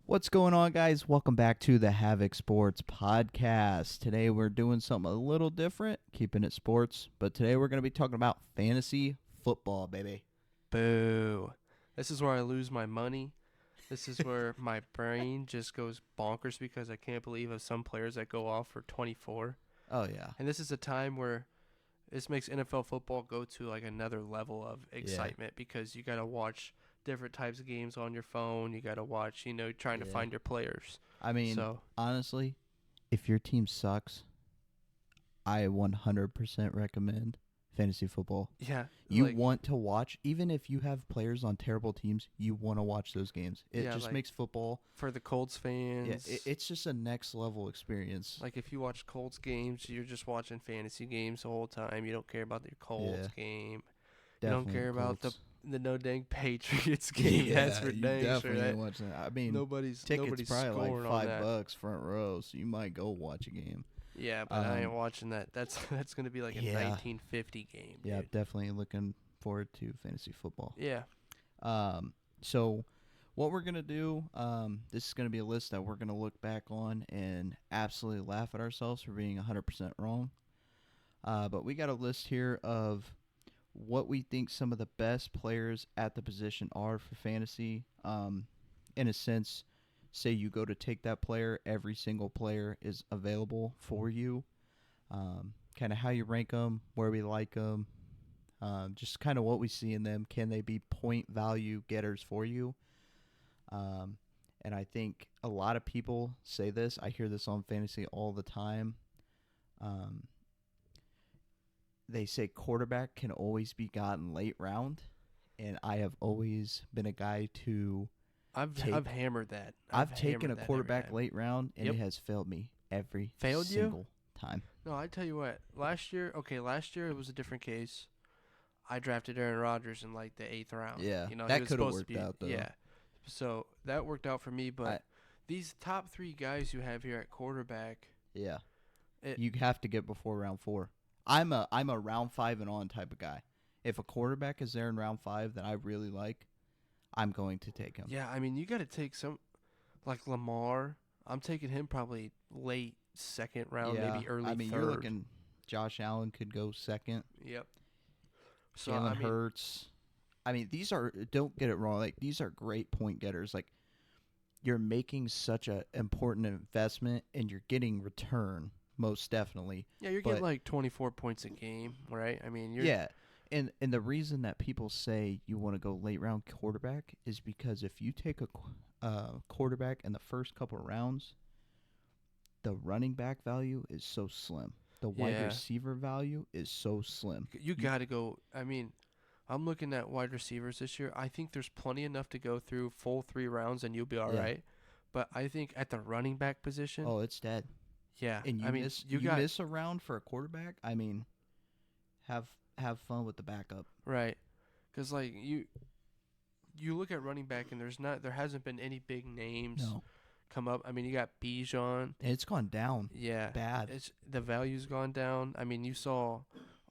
What's going on, guys? Welcome back to the Havoc Sports Podcast. Today we're doing something a little different, keeping it sports, but today we're going to be talking about fantasy football, baby. Boo. This is where I lose my money. This is where my brain just goes bonkers because I can't believe of some players that go off for 24. Oh, yeah. And this is a time where this makes NFL football go to like another level of excitement because you got to watch different types of games on your phone. You got to watch, trying to Yeah. find your players. I mean, So, honestly, if your team sucks, I 100% recommend fantasy football. yeah. You want to watch, even if you have players on terrible teams, you want to watch those games. It Yeah, just like, makes football. for the Colts fans. Yeah, it's just a next level experience. Like if you watch Colts games, you're just watching fantasy games the whole time. You don't care about your Colts game. Definitely You don't care about Colts. the no dang Patriots game. That's for you dang definitely sure. ain't watching that. I mean, Nobody's tickets probably scoring like on that. $5 front row, so you might go watch a game. Yeah, but I ain't watching that. That's gonna be like a 1950 game. Yeah, Dude. definitely looking forward to fantasy football. Yeah. So what we're gonna do, this is gonna be a list that we're gonna look back on and absolutely laugh at ourselves for being 100% wrong. But we got a list here of what we think some of the best players at the position are for fantasy. In a sense, say you go to take that player, every single player is available for you. Kind of how you rank them, where we like them, just kind of what we see in them. Can they be point value getters for you? And I think a lot of people say this. I hear this on fantasy all the time. They say quarterback can always be gotten late round, and I have always been a guy to I've hammered that. I've taken a hammered that every quarterback time. late round, and Yep. it has failed me every Failed you? single time. No, I tell you what. Last year it was a different case. I drafted Aaron Rodgers in like the 8th round. Yeah, he that was could have supposed worked to be, out, though. Yeah, so that worked out for me. But these top 3 guys you have here at quarterback, Yeah, you have to get before round 4. I'm a round 5 and on type of guy. If a quarterback is there in round 5 that I really like, I'm going to take him. Yeah, I mean you got to take some like Lamar. I'm taking him probably late 2nd round, maybe early 3rd. I mean, you're looking. Josh Allen could go 2nd. Yep. So Jalen Hurts. I mean, these are, don't get it wrong, like these are great point getters. Like, you're making such an important investment and you're getting return, most definitely. Yeah, you're getting like 24 points a game, right? I mean, yeah. And the reason that people say you want to go late round quarterback is because if you take a quarterback in the first couple of rounds, the running back value is so slim. The wide receiver value is so slim. You got to go. I mean, I'm looking at wide receivers this year. I think there's plenty enough to go through full 3 rounds and you'll be all right. But I think at the running back position, oh, it's dead. Yeah, And you miss a round for a quarterback. I mean, have fun with the backup. Right, because like you look at running back and there hasn't been any big names come up. I mean, you got Bijan. It's gone down. Yeah, bad. The value's gone down. I mean, you saw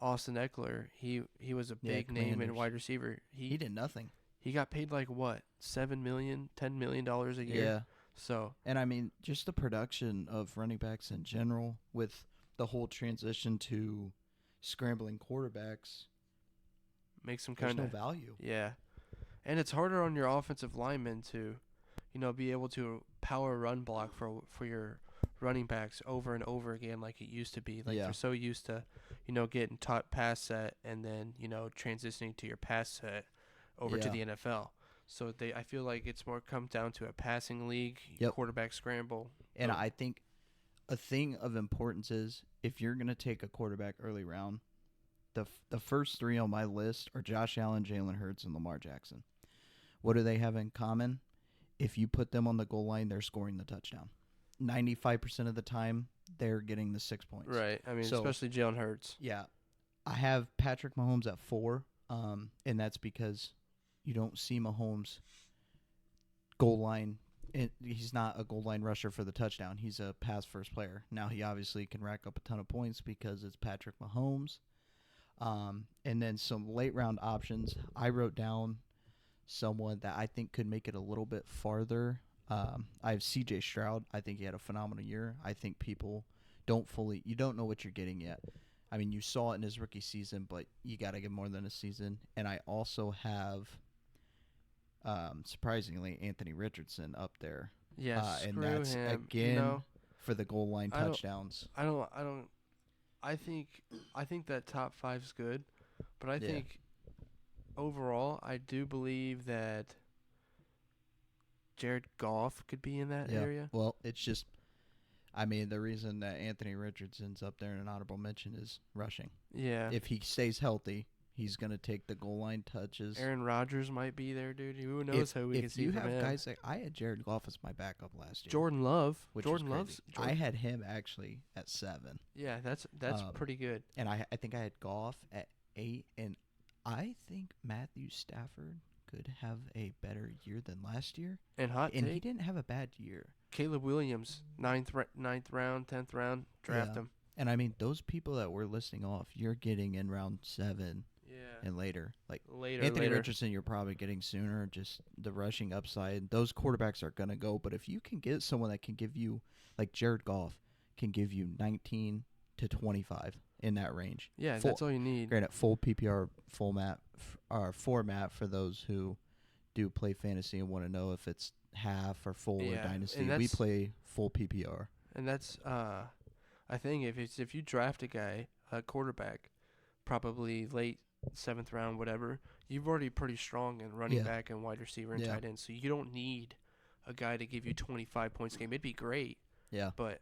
Austin Eckler. He was a big name in wide receiver. He did nothing. He got paid like what, $7 million, $10 million a year. Yeah. So, and I mean, just the production of running backs in general, with the whole transition to scrambling quarterbacks, makes them kind of no value. Yeah, and it's harder on your offensive linemen to, be able to power run block for your running backs over and over again like it used to be. Like they're so used to, getting taught pass set and then transitioning to your pass set over to the NFL. So I feel like it's more come down to a passing league, quarterback scramble. And I think a thing of importance is if you're going to take a quarterback early round, the first 3 on my list are Josh Allen, Jalen Hurts, and Lamar Jackson. What do they have in common? If you put them on the goal line, they're scoring the touchdown. 95% of the time, they're getting the 6 points. Right. I mean, especially Jalen Hurts. Yeah. I have Patrick Mahomes at 4, and that's because you don't see Mahomes goal line. He's not a goal line rusher for the touchdown. He's a pass first player. Now he obviously can rack up a ton of points because it's Patrick Mahomes. And then some late round options. I wrote down someone that I think could make it a little bit farther I have C.J. Stroud. I think he had a phenomenal year. I think people you don't know what you're getting yet. I mean, you saw it in his rookie season, but you got to get more than a season. And I also have, surprisingly, Anthony Richardson up there. Yeah, And screw that's him. again for the goal line I don't- touchdowns. I don't. I think that top five's good, but I Yeah. think overall, I do believe that Jared Goff could be in that Yeah. area. Well, it's just, I mean, the reason that Anthony Richardson's up there in an honorable mention is rushing. Yeah. If he stays healthy, he's going to take the goal line touches. Aaron Rodgers might be there, dude. Who knows who we can see If you from have him. guys like, I had Jared Goff as my backup last year. Jordan Love. Which Jordan was Love's. crazy. I had him actually at 7. Yeah, that's pretty good. And I think I had Goff at 8. And I think Matthew Stafford could have a better year than last year. And he take, didn't have a bad year. Caleb Williams, 9th round, 10th round, draft him. And I mean, those people that we're listing off, you're getting in round 7 Yeah. and later. Like Later. Anthony Richardson, you're probably getting sooner. Just the rushing upside. Those quarterbacks are going to go. But if you can get someone that can give you, like Jared Goff, can give you 19 to 25 in that range. Yeah, that's all you need. Granted, full PPR format for those who do play fantasy and want to know if it's half or full or dynasty. We play full PPR. And that's I think if you draft a quarterback, probably late 7th round, whatever, you've already pretty strong in running back and wide receiver and tight end. So you don't need a guy to give you 25 points a game. It'd be great. Yeah. But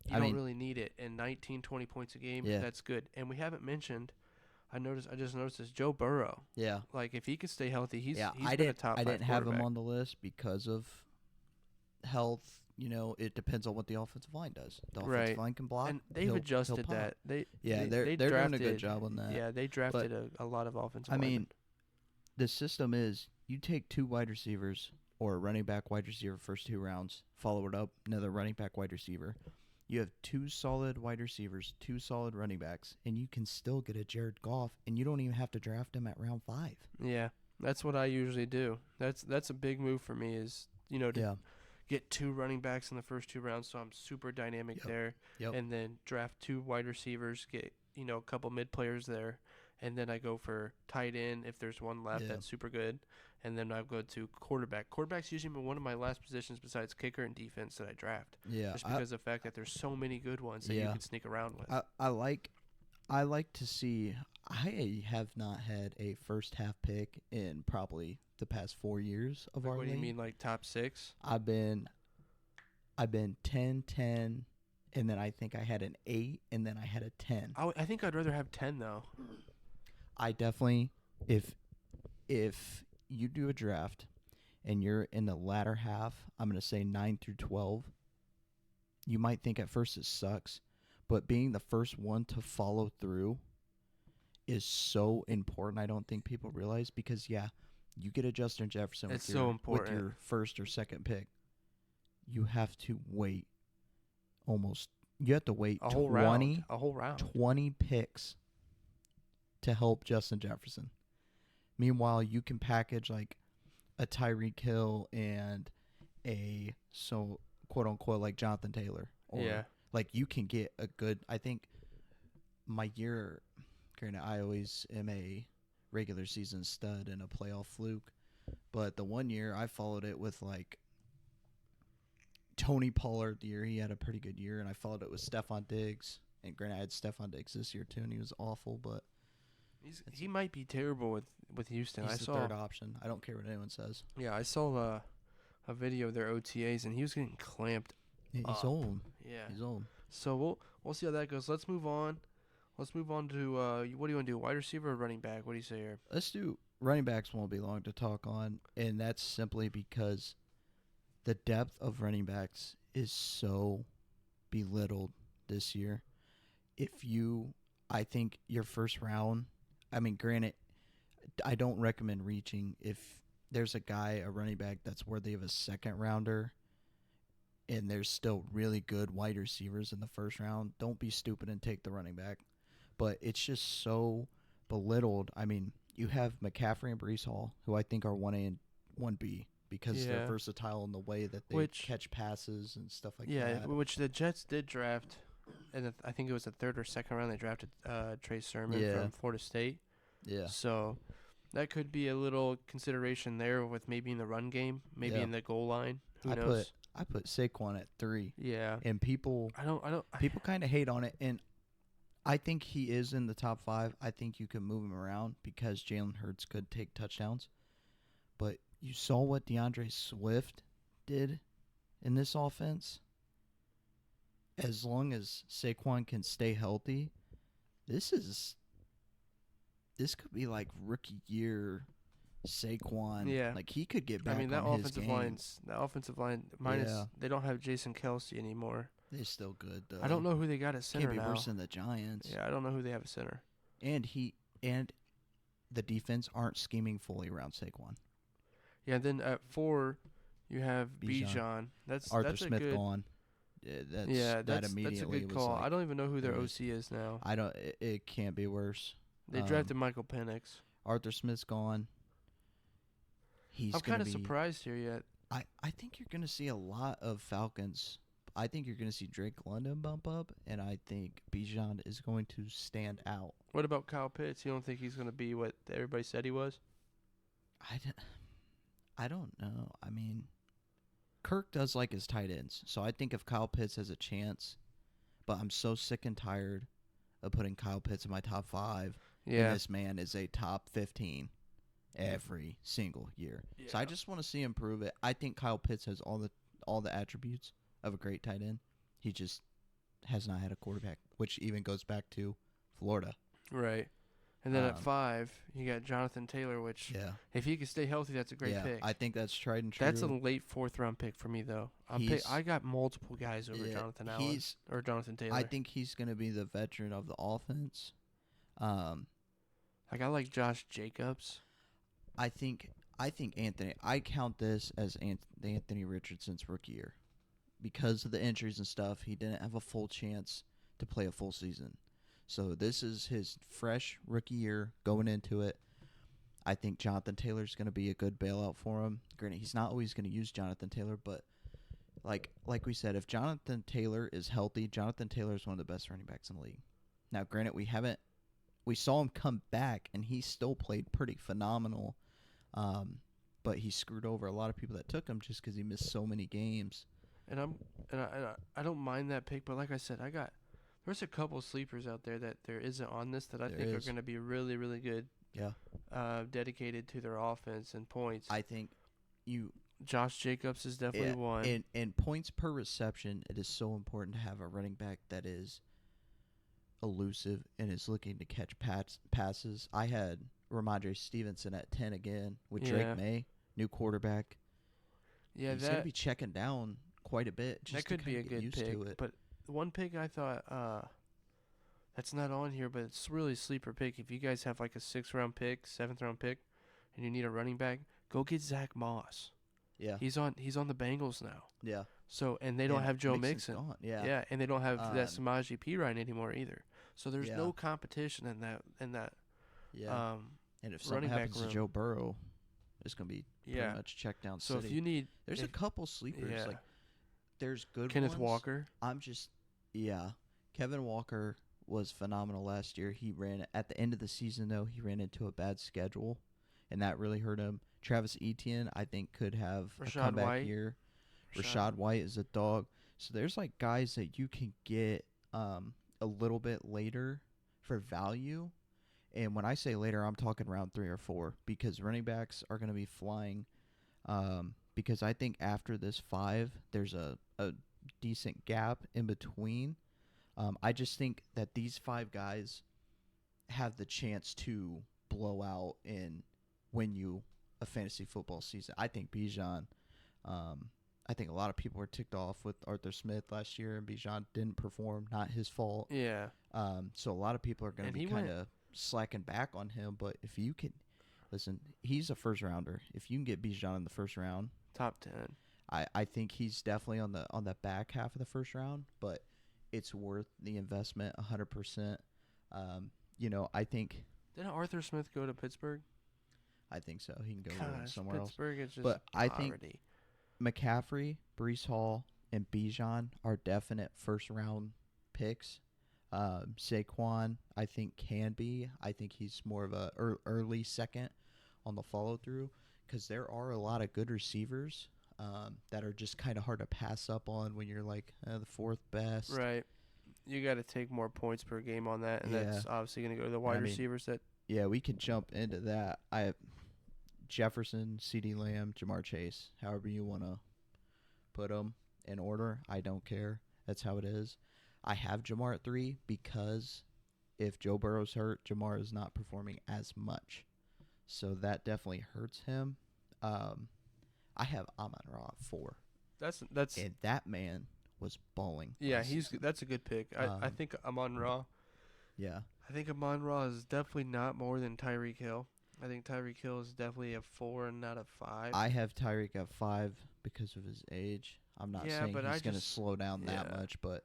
you don't really need it. And 19, 20 points a game, that's good. And we haven't mentioned, I just noticed this, Joe Burrow. Yeah. Like, if he could stay healthy, he's been a top 5 I didn't have him quarterback. on the list because of health. You know, it depends on what the offensive line does. The offensive line can block. And they've adjusted that. They're doing a good job on that. Yeah, they drafted a lot of offensive linemen. I mean, the system is you take 2 wide receivers or a running back, wide receiver first 2 rounds, follow it up, another running back, wide receiver. You have 2 solid wide receivers, 2 solid running backs, and you can still get a Jared Goff, and you don't even have to draft him at round 5. Yeah, that's what I usually do. That's a big move for me is, to get 2 running backs in the first 2 rounds, so I'm super dynamic there. Yep. And then draft 2 wide receivers, get, a couple mid players there, and then I go for tight end if there's one left that's super good. And then I go to quarterback. Quarterback's usually one of my last positions besides kicker and defense that I draft. Yeah. Just because of the fact that there's so many good ones that you can sneak around with. I like to see. I have not had a first half pick in probably the past 4 years of our league. What do you mean, like top 6? I've been 10, 10, and then I think I had an 8, and then I had a 10. I think I'd rather have 10 though. I definitely, if you do a draft and you're in the latter half, I'm going to say 9 through 12, you might think at first it sucks, but being the first one to follow through is so important. I don't think people realize because, you get a Justin Jefferson with your first or second pick. You have to wait you have to wait a whole round. 20 picks to help Justin Jefferson. Meanwhile, you can package like a Tyreek Hill and a quote unquote like Jonathan Taylor. Or like you can get a good. I think my year, granted, I always am a regular season stud and a playoff fluke, but the one year I followed it with like Tony Pollard. The year he had a pretty good year, and I followed it with Stephon Diggs. And granted, I had Stephon Diggs this year too, and he was awful, but. He might be terrible with Houston. He's the third option. I don't care what anyone says. Yeah, I saw a video of their OTAs, and he was getting clamped. Yeah, he's old. Yeah, he's old. So we'll see how that goes. Let's move on. Let's move on to what do you want to do? Wide receiver or running back? What do you say here? Let's do running backs. Won't be long to talk on, and that's simply because the depth of running backs is so belittled this year. I think your first round. I mean, granted, I don't recommend reaching if there's a running back that's worthy of a second rounder and there's still really good wide receivers in the first round. Don't be stupid and take the running back. But it's just so belittled. I mean, you have McCaffrey and Breece Hall, who I think are 1A and 1B because they're versatile in the way that they catch passes and stuff like that. Yeah, which the Jets did draft, and I think it was the 3rd or 2nd round they drafted Trey Sermon from Florida State. Yeah. So that could be a little consideration there with maybe in the run game, maybe in the goal line. Who knows? I put Saquon at 3. Yeah. And people kind of hate on it, and I think he is in the top 5. I think you can move him around because Jalen Hurts could take touchdowns. But you saw what DeAndre Swift did in this offense. As long as Saquon can stay healthy, this could be like rookie year Saquon. Yeah. Like he could get back that on his game. That offensive line minus they don't have Jason Kelce anymore. They're still good though. I don't know who they got at center now. Can't be worse than the Giants. Yeah, I don't know who they have at center. And the defense aren't scheming fully around Saquon. Yeah, then at 4 you have Bijan. Arthur that's Smith a good, gone. That immediately that's a good call. Like, I don't even know who their OC is now. It can't be worse. They drafted Michael Penix. Arthur Smith's gone. I'm kind of surprised here yet. I think you're going to see a lot of Falcons. I think you're going to see Drake London bump up, and I think Bijan is going to stand out. What about Kyle Pitts? You don't think he's going to be what everybody said he was? I don't know. I mean, Kirk does like his tight ends, so I think if Kyle Pitts has a chance, but I'm so sick and tired of putting Kyle Pitts in my top 5. Yeah. And this man is a top 15 every single year. Yeah. So I just want to see him prove it. I think Kyle Pitts has all the attributes of a great tight end. He just has not had a quarterback, which even goes back to Florida. Right. And then at 5, you got Jonathan Taylor, which if he can stay healthy, that's a great pick. I think that's tried and true. That's a late 4th round pick for me, though. I got multiple guys over Jonathan Allen or Jonathan Taylor. I think he's going to be the veteran of the offense. I like Josh Jacobs. I think Anthony. I count this as Anthony Richardson's rookie year because of the injuries and stuff. He didn't have a full chance to play a full season. So this is his fresh rookie year going into it. I think Jonathan Taylor's going to be a good bailout for him. Granted, he's not always going to use Jonathan Taylor, but like we said, if Jonathan Taylor is healthy, Jonathan Taylor is one of the best running backs in the league. Now, granted, we saw him come back, and he still played pretty phenomenal, but he screwed over a lot of people that took him just because he missed so many games. And I don't mind that pick, but like I said, there's a couple sleepers out there that there isn't on this that I think are going to be really, really good. Yeah. Dedicated to their offense and points. I think Josh Jacobs is definitely one. And points per reception, it is so important to have a running back that is elusive and is looking to catch passes. I had Ramondre Stevenson at 10 again with Drake May, new quarterback. Yeah, he's going to be checking down quite a bit. Just that could be a good pick. But one pick I thought that's not on here, but it's really a sleeper pick. If you guys have like a 6th round pick, 7th round pick, and you need a running back, go get Zach Moss. Yeah, he's on the Bengals now. Yeah. So and they don't have Joe Mixon. Gone. Yeah. Yeah, and they don't have that Samaje Perine anymore either. So there's no competition in that. Yeah. And if something happens to Joe Burrow, it's gonna be pretty much check down. So city. if you need, there's a couple sleepers. Yeah. Like there's good Kenneth ones. Walker. Kevin Walker was phenomenal last year. He ran at the end of the season though. He ran into a bad schedule, and that really hurt him. Travis Etienne, I think, could have a comeback year. Rashad White is a dog. So there's like guys that you can get a little bit later for value. And when I say later, I'm talking round 3 or 4 because running backs are going to be flying. Because I think after this 5, there's a decent gap in between. I just think that these 5 guys have the chance to blow out and win you a fantasy football season. I think Bijan, I think a lot of people were ticked off with Arthur Smith last year, and Bijan didn't perform. Not his fault. Yeah. So a lot of people are going to be kind of slacking back on him. But if you can, listen, he's a first rounder. If you can get Bijan in the first round, top 10. I think he's definitely on the back half of the first round, but it's worth the investment 100%. I think. Didn't Arthur Smith go to Pittsburgh? I think so. He can go Gosh, somewhere else. Pittsburgh is just But I think poverty. McCaffrey, Brees Hall, and Bijan are definite first-round picks. Saquon, I think, can be. I think he's more of a early second on the follow-through because there are a lot of good receivers that are just kind of hard to pass up on when you're like the fourth best. Right. You got to take more points per game on that, and that's obviously going to go to the wide receivers. Yeah, we could jump into that. I have Jefferson, CeeDee Lamb, Jamar Chase, however you want to put them in order. I don't care. That's how it is. I have Jamar at 3 because if Joe Burrow's hurt, Jamar is not performing as much. So that definitely hurts him. I have Amon-Ra at 4. That's and that man was balling. Yeah, that's a good pick. I think Amon-Ra. Yeah. I think Amon-Ra is definitely not more than Tyreek Hill. I think Tyreek Hill is definitely a 4 and not a 5. I have Tyreek at 5 because of his age. I'm not saying he's going to slow down that much, but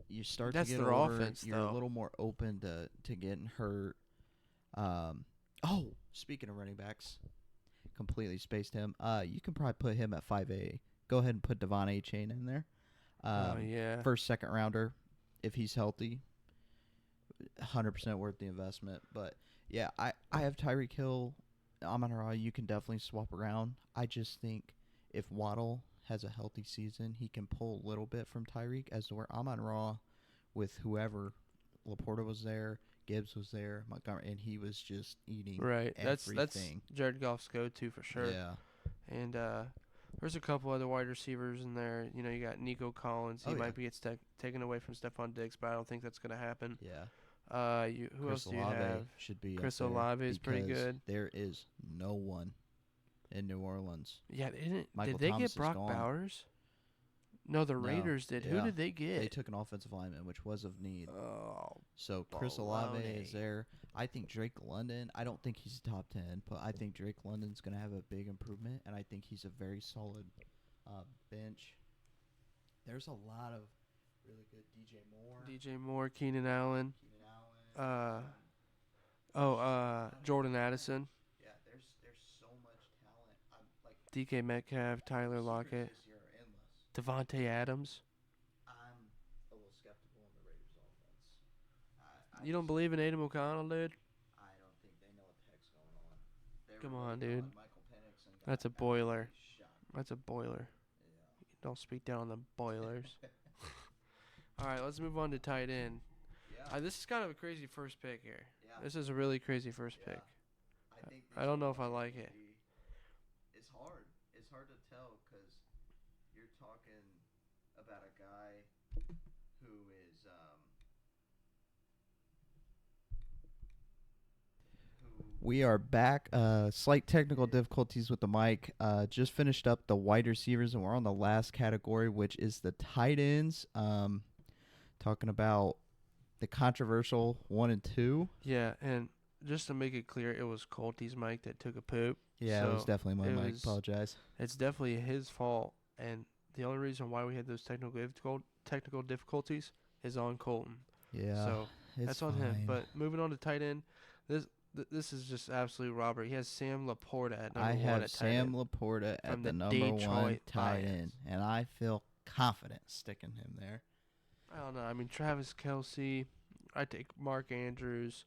you start to get older, offense, you're a little more open to getting hurt. Speaking of running backs, completely spaced him. You can probably put him at 5A. Go ahead and put Devon A-Chain in there. First, second rounder, if he's healthy, 100% worth the investment. But yeah, I have Tyreek Hill, Amon-Ra. You can definitely swap around. I just think if Waddle has a healthy season, he can pull a little bit from Tyreek, as to where Amon-Ra with whoever, Laporta was there, Gibbs was there, Montgomery, and he was just eating everything. That's Jared Goff's go-to for sure. Yeah. And there's a couple other wide receivers in there. You know, you got Nico Collins. He might be taken away from Stephon Diggs, but I don't think that's going to happen. Yeah. Who else do you have? Should be Chris Olave is pretty good. There is no one in New Orleans. Yeah, Michael did they Thomas get Brock Bowers? No, the Raiders did. Yeah. Who did they get? They took an offensive lineman, which was of need. Oh, so Chris Olave is there. I think Drake London, I don't think he's top 10, but I think Drake London's going to have a big improvement, and I think he's a very solid bench. There's a lot of really good DJ Moore, Keenan Allen. Jordan Addison. Yeah, there's so much talent. DK Metcalf, Tyler Lockett, Devontae Adams. I'm a little skeptical on the Raiders' offense. You don't believe in Aiden O'Connell, dude? I don't think they know what the heck's going on. Come on, dude. That's a boiler. That's a boiler. Yeah. Don't speak down on the boilers. All right, let's move on to tight end. Yeah. This is kind of a crazy first pick here. Yeah. This is a really crazy first pick. I don't know if I like it. It's hard. It's hard to tell because you're talking about a guy who is We are back. Slight technical difficulties with the mic. Just finished up the wide receivers, and we're on the last category, which is the tight ends. Talking about the controversial 1 and 2. Yeah, and just to make it clear, it was Colty's mic that took a poop. Yeah, so it was definitely my mic. Apologize. It's definitely his fault, and the only reason why we had those technical difficulties is on Colton. Yeah, so that's on him. But moving on to tight end, this is just absolute robbery. He has Sam Laporta at number 1 at tight end. I have Sam Laporta at the number Detroit 1 tight end, and I feel confident sticking him there. I don't know. I mean, Travis Kelce. I take Mark Andrews.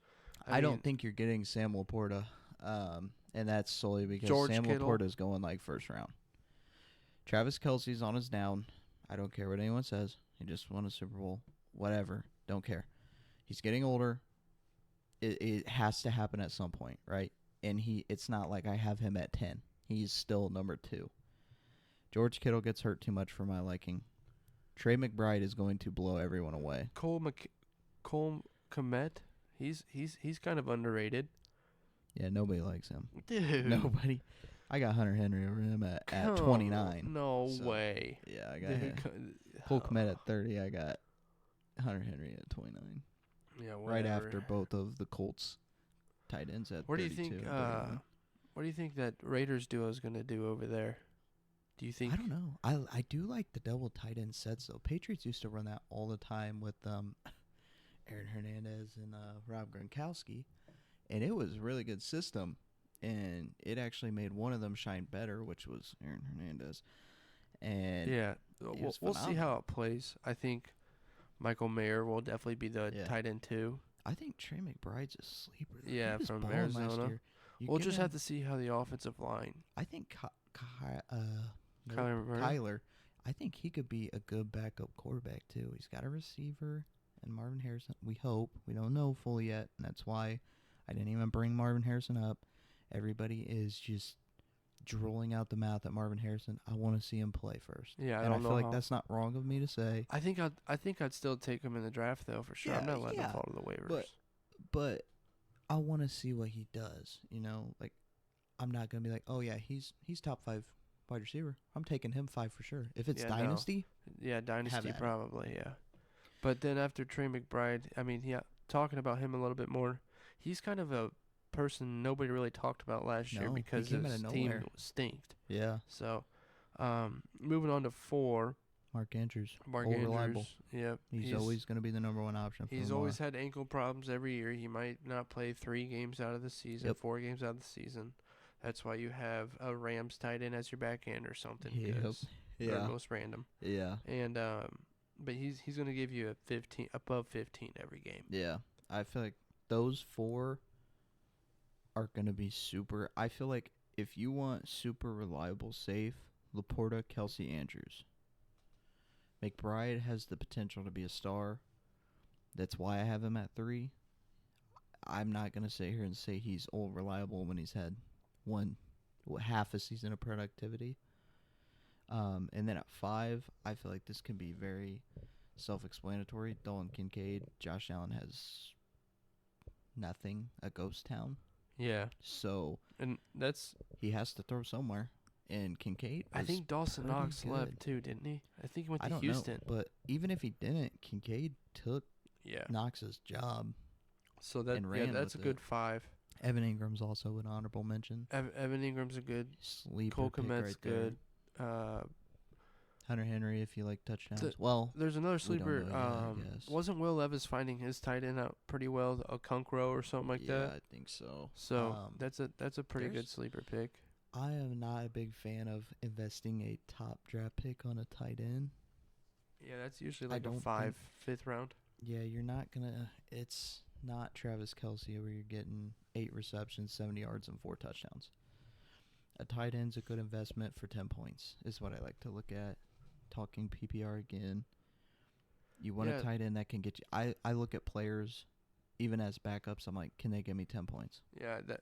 I don't think you're getting Sam Laporta, and that's solely because Sam Laporta is going like first round. Travis Kelce's on his down. I don't care what anyone says. He just won a Super Bowl. Whatever. Don't care. He's getting older. It has to happen at some point, right? And it's not like I have him at 10. He's still number 2. George Kittle gets hurt too much for my liking. Trey McBride is going to blow everyone away. Cole Kmet, he's kind of underrated. Yeah, nobody likes him. Dude. Nobody. I got Hunter Henry over him at 29. No way. Yeah, I got Cole Kmet at 30. I got Hunter Henry at 29. Yeah, whatever. Right after both of the Colts tight ends at 32. What do you think that Raiders duo is going to do over there? Do you think? I don't know. I do like the double tight end sets though. Patriots used to run that all the time with Aaron Hernandez and Rob Gronkowski, and it was a really good system. and it actually made one of them shine better, which was Aaron Hernandez. And Yeah, was we'll see phenomenal. how it plays. I think Michael Mayer will definitely be the Yeah. tight end too. I think Trey McBride's a sleeper. Though. Yeah, He was from balling last Arizona. year. You We'll give just have him, to see how the offensive line. I think nope, Kyler Murray. Kyler. I think he could be a good backup quarterback too. He's got a receiver and Marvin Harrison. We hope. We don't know fully yet, and that's why I didn't even bring Marvin Harrison up. Everybody is just drooling out the mouth at Marvin Harrison. I want to see him play first. Yeah, I and I don't feel know like how. that's not wrong of me to say. I think I'd still take him in the draft though for sure. I'm Yeah, not letting him yeah, fall to the waivers. but I want to see what he does. You know, like I'm not gonna be like, oh yeah, he's top 5 wide receiver. I'm taking him 5 for sure. If it's Yeah, no. dynasty, Yeah, dynasty at it. probably. Yeah, but then after Trey McBride, I mean, yeah, talking about him a little bit more, he's kind of a person nobody really talked about last year No, he because came out his of team nowhere. stinked. Yeah, So, moving on to 4, Mark Andrews, Mark old Andrews. reliable. Yep, He's always gonna be the number 1 option. For he's Lamar. always had ankle problems every year. He might not play 3 games out of the season, Yep. 4 games out of the season. That's why you have a Rams tight end as your back end or something. Yep. 'Cause they're Yeah, most random. yeah, And but he's gonna give you a 15 above 15 every game. yeah. I feel like those 4 are gonna be super. I feel like if you want super reliable, safe, Laporta, Kelsey, Andrews. McBride has the potential to be a star. That's why I have him at 3. I'm not gonna sit here and say he's old reliable when he's had half a season of productivity. And then at 5, I feel like this can be very self-explanatory. Dalton Kincaid, Josh Allen has nothing, a ghost town. Yeah, So and that's he has to throw somewhere. And Kincaid, I think Dawson pretty Knox good. left too, didn't he? I think he went I to don't Houston. know, but even if he didn't, Kincaid took Yeah. Knox's job. So that and yeah, ran that's a with good it. 5. Evan Ingram's also an honorable mention. Evan Ingram's a good. Sleeper Cole pick Kmet's right there. good. Hunter Henry, if you like touchdowns. The- Well, There's another we don't sleeper. know yet, I guess. Wasn't Will Levis finding his tight end out pretty well, a Kunkro or something like yeah, that? I think so. So that's a pretty good there's- sleeper pick. I am not a big fan of investing a top draft pick on a tight end. Yeah, that's usually I like a don't 5th round. Yeah, you're not gonna. It's not Travis Kelce where you're getting 8 receptions, 70 yards, and 4 touchdowns. A tight end's a good investment for 10 points. Is what I like to look at. Talking PPR again. You want Yeah. a tight end that can get you. I look at players, even as backups. I'm like, can they give me 10 points? Yeah, that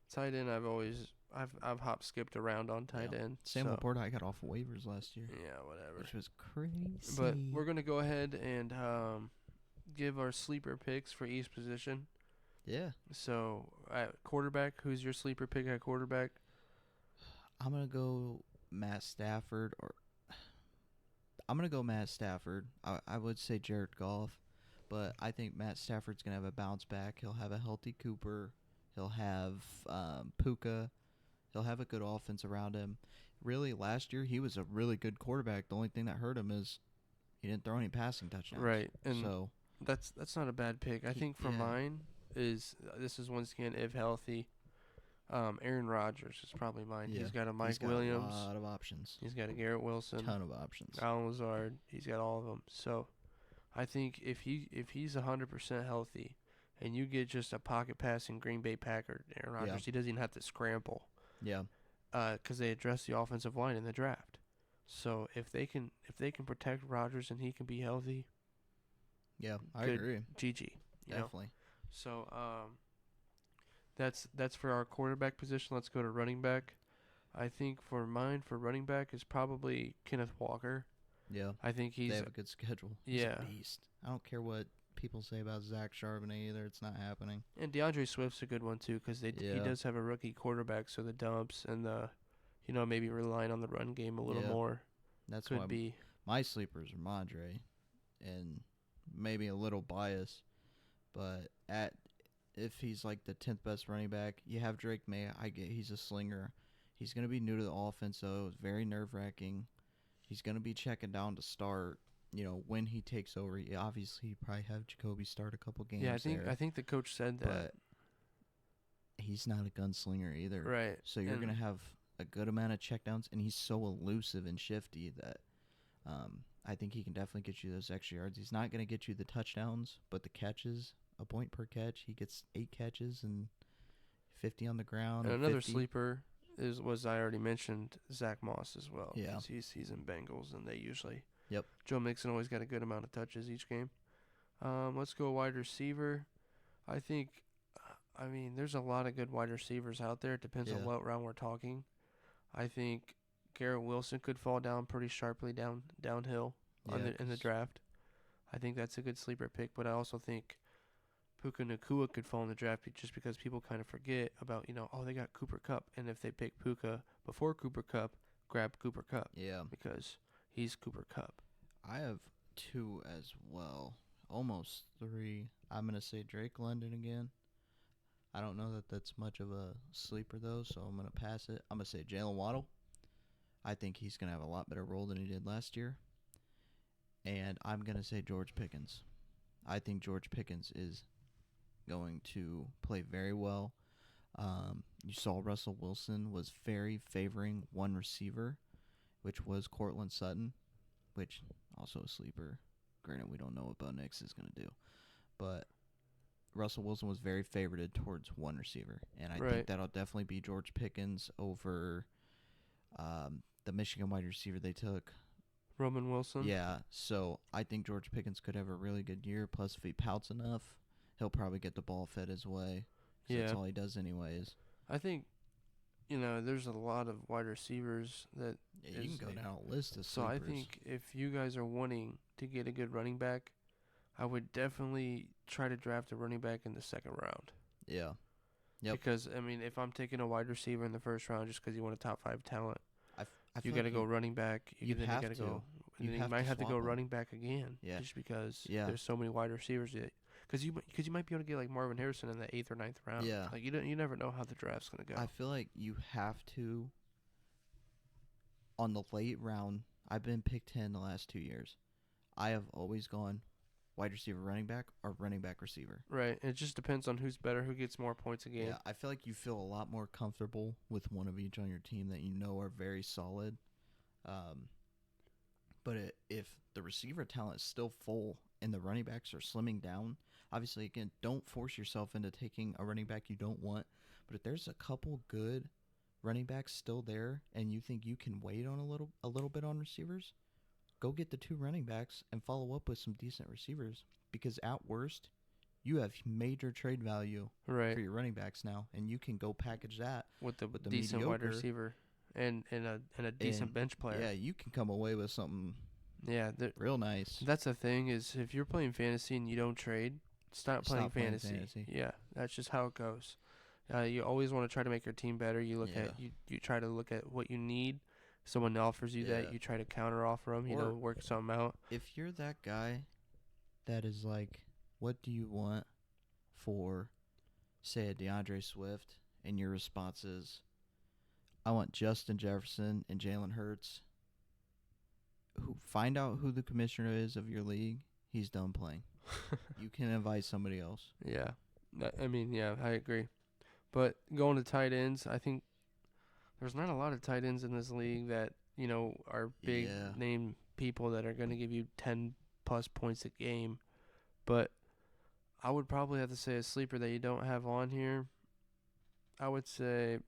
tight end I've hop skipped around on tight Yeah. end. Sam so, Laporta, I got off waivers last year, Yeah, whatever. which was crazy. But we're gonna go ahead and give our sleeper picks for each position. yeah, So at quarterback, who's your sleeper pick at quarterback? I'm gonna go Matt Stafford I would say Jared Goff, but I think Matt Stafford's gonna have a bounce back. He'll have a healthy Cooper. He'll have Puka. He'll have a good offense around him. Really, last year he was a really good quarterback. The only thing that hurt him is he didn't throw any passing touchdowns. Right, and So that's not a bad pick. I think for yeah. mine this is once again if healthy. Aaron Rodgers is probably mine. yeah, He's got a Mike he's got Williams. a lot of options. He's got a Garrett Wilson. Ton of options. Alan Lazard. He's got all of them. So, I think if he's 100% healthy, and you get just a pocket passing Green Bay Packer Aaron Rodgers, Yeah. he doesn't even have to scramble. Yeah, Because they address the offensive line in the draft. So if they can protect Rodgers and he can be healthy, yeah, I Good. agree. GG. You know? Definitely. So that's for our quarterback position. Let's go to running back. I think for mine for running back is probably Kenneth Walker. Yeah, I think they he's have a good schedule. He's yeah. a beast. I don't care what people say about Zach Charbonnet either. It's not happening. And DeAndre Swift's a good one too because he Yeah. does have a rookie quarterback, so the dumps and the, maybe relying on the run game a little Yeah. more That's why could be. my sleepers are Madre, and maybe a little bias, but if he's like the 10th best running back, you have Drake May. I get he's a slinger. He's gonna be new to the offense, so it's very nerve wracking. He's gonna be checking down to start. When he takes over, obviously he probably have Jacoby start a couple games. Yeah, I think there, I think the coach said that. but he's not a gunslinger either. Right. So you're going to have a good amount of checkdowns, and he's so elusive and shifty that I think he can definitely get you those extra yards. He's not going to get you the touchdowns, but the catches, a point per catch. He gets 8 catches and 50 on the ground. And another 50. sleeper was I already mentioned, Zach Moss as well. Yeah. 'Cause he's in Bengals, and they usually. Yep. Joe Mixon always got a good amount of touches each game. Let's go wide receiver. I think, there's a lot of good wide receivers out there. It depends on what round we're talking. I think Garrett Wilson could fall down pretty sharply downhill in the draft. I think that's a good sleeper pick, but I also think Puka Nacua could fall in the draft just because people kind of forget about, they got Cooper Kupp, and if they pick Puka before Cooper Kupp, grab Cooper Kupp. Yeah. Because he's Cooper Kupp. I have 2 as well. Almost 3. I'm going to say Drake London again. I don't know that that's much of a sleeper, though, so I'm going to pass it. I'm going to say Jalen Waddle. I think he's going to have a lot better role than he did last year. And I'm going to say George Pickens. I think George Pickens is going to play very well. You saw Russell Wilson was very favoring one receiver, which was Cortland Sutton, which also a sleeper. Granted, we don't know what Bo Nix is going to do. But Russell Wilson was very favorited towards one receiver. And I think that'll definitely be George Pickens over the Michigan wide receiver they took. Roman Wilson? Yeah, so I think George Pickens could have a really good year. Plus, if he pouts enough, he'll probably get the ball fed his way. That's all he does anyways. I think, there's a lot of wide receivers that... Yeah, you can go down a list of sleepers. So I think if you guys are wanting to get a good running back, I would definitely try to draft a running back in the second round. Yeah. Yep. Because, if I'm taking a wide receiver in the first round just because you want a top 5 talent, you got to go running back. You might have to go running back again. Yeah. Just because there's so many wide receivers. Because you might be able to get like Marvin Harrison in the 8th or 9th round. Yeah. Like you never know how the draft's gonna go. I feel like you have to. On the late round, I've been pick 10 the last 2 years. I have always gone wide receiver, running back, or running back receiver. Right. It just depends on who's better, who gets more points a game. Yeah, I feel like you feel a lot more comfortable with one of each on your team that you know are very solid. But if the receiver talent is still full and the running backs are slimming down, obviously, again, don't force yourself into taking a running back you don't want. But if there's a couple good running backs still there and you think you can wait on a little bit on receivers, go get the 2 running backs and follow up with some decent receivers. Because at worst, you have major trade value for your running backs now, and you can go package that with the decent wide receiver and a decent bench player. Yeah, you can come away with something. Yeah, real nice. That's the thing is if you're playing fantasy and you don't trade, stop playing fantasy. Yeah, that's just how it goes. You always want to try to make your team better. You look at you try to look at what you need. Someone offers you that, you try to counter offer them. Work something out. If you're that guy that is like, what do you want for, say, a DeAndre Swift, and your response is, I want Justin Jefferson and Jalen Hurts. Find out who the commissioner is of your league. He's done playing. You can invite somebody else. Yeah. I agree. But going to tight ends, I think there's not a lot of tight ends in this league that, are big name people that are going to give you 10-plus points a game. But I would probably have to say a sleeper that you don't have on here. I would say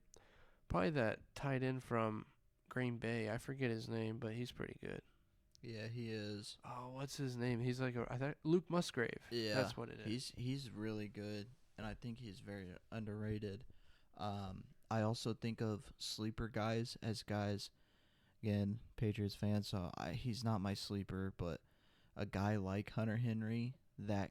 probably that tight end from Green Bay. I forget his name, but he's pretty good. Yeah, he is. Oh, what's his name? He's like Luke Musgrave. Yeah, that's what it is. He's really good, and I think he's very underrated. I also think of sleeper guys as guys. Again, Patriots fan, so he's not my sleeper, but a guy like Hunter Henry that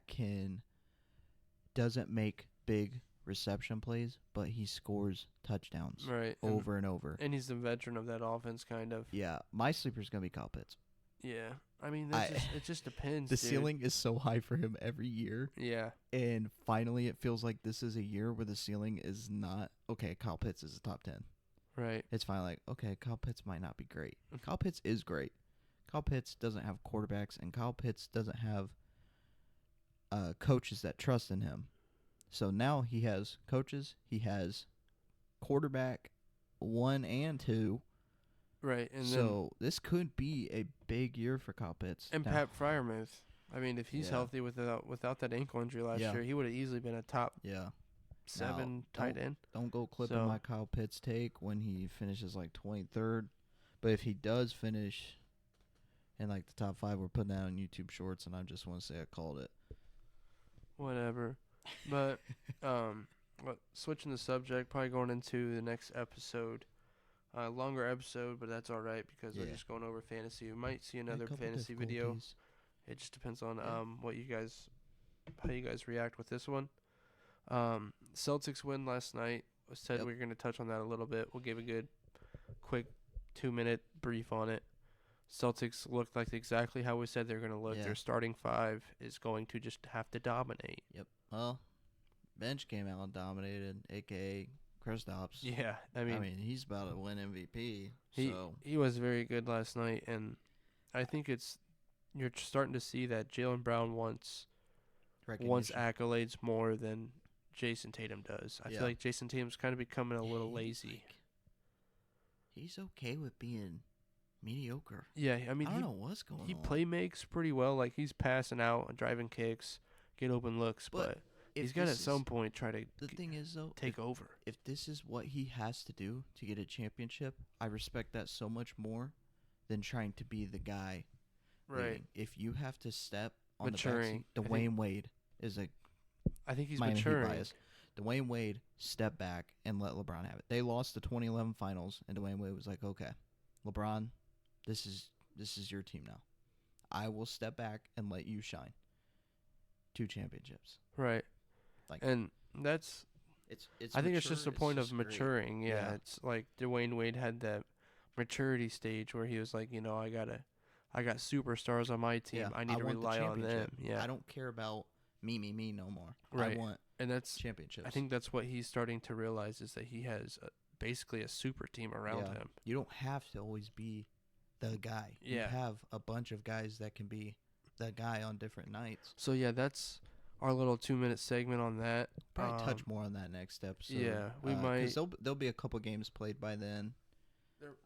doesn't make big reception plays, but he scores touchdowns over and over. And he's the veteran of that offense, kind of. Yeah, my sleeper's gonna be Kyle Pitts. Yeah, it just depends. The ceiling is so high for him every year. Yeah, and finally, it feels like this is a year where the ceiling is not okay. Kyle Pitts is a top 10. Right. It's finally like, okay, Kyle Pitts might not be great. Kyle Pitts is great. Kyle Pitts doesn't have quarterbacks, and Kyle Pitts doesn't have coaches that trust in him. So now he has coaches. He has quarterback 1 and 2. Right, and so this could be a big year for Kyle Pitts. then Pat Fryermuth. I mean, if he's Yeah. healthy without that ankle injury last Yeah. year, he would have easily been a top Yeah. 7 tight end. Don't go clipping So- my Kyle Pitts take when he finishes like 23rd. But if he does finish in like the top 5, we're putting that on YouTube Shorts, and I just want to say I called it. Whatever. But switching the subject, probably going into the next episode. Longer episode, but that's all right because we're Yeah. just going over fantasy. We might see another A couple fantasy video. difficulties. It just depends on Yeah. how you guys react with this one. Celtics win last night. I said Yep. we are going to touch on that a little bit. We'll give a good, quick 2-minute brief on it. Celtics looked like exactly how we said they're going to look. Yeah. Their starting 5 is going to just have to dominate. Yep. Well, bench came out and dominated, a.k.a. Kristaps. Yeah, I mean he's about to win MVP. he was very good last night, and I think you're starting to see that Jaylen Brown wants recognition. accolades more than Jason Tatum does. I Yeah. feel like Jason Tatum's kind of becoming a little He's lazy. he's okay with being mediocre. Yeah, I mean I don't know what's going he on. play makes pretty well. Like he's passing out and driving kicks, get open looks, but If he's got this at some is- point try to The thing is, though, take over. if this is what he has to do to get a championship, I respect that so much more than trying to be the guy. Right. leading. If you have to step on Maturing. the backseat, Dwayne Wade is a I think he's Miami Heat maturing. bias. Dwayne Wade stepped back and let LeBron have it. They lost the 2011 finals, and Dwayne Wade was like, "Okay, LeBron, this is your team now. I will step back and let you shine." 2 championships. Right. Like And that's it's. I think it's mature, just a point of just great. maturing. Yeah, Yeah. it's like Dwayne Wade had that maturity stage where he was like, I got superstars on my team. Yeah, I need to want the rely on them. championship. Yeah. I don't care about me no more. Right. I want And that's championships. I think that's what he's starting to realize is that he has basically a super team around Yeah. him. You don't have to always be the guy. You Yeah. have a bunch of guys that can be the guy on different nights. So yeah, that's our little 2-minute segment on that. Probably touch more on that next episode. yeah, we might- 'cause there'll be a couple games played by then.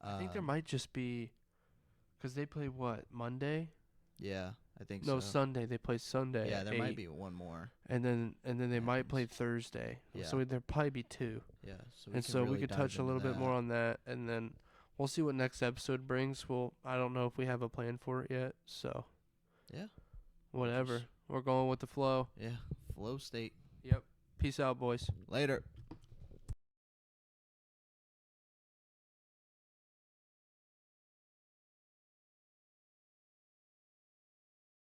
I think there might just be, because they play what, Monday? Yeah, I think No, so. Sunday. They play Sunday. Yeah, at there might 8, be one more. and then they might play happens. Thursday. Yeah. So there'll probably be 2. Yeah, so And so we could touch a little bit more on that, and then we'll see what next episode brings. I don't know if we have a plan for it yet, so Yeah. whatever. Just- We're going with the flow. Yeah, flow state. Yep. Peace out, boys. Later.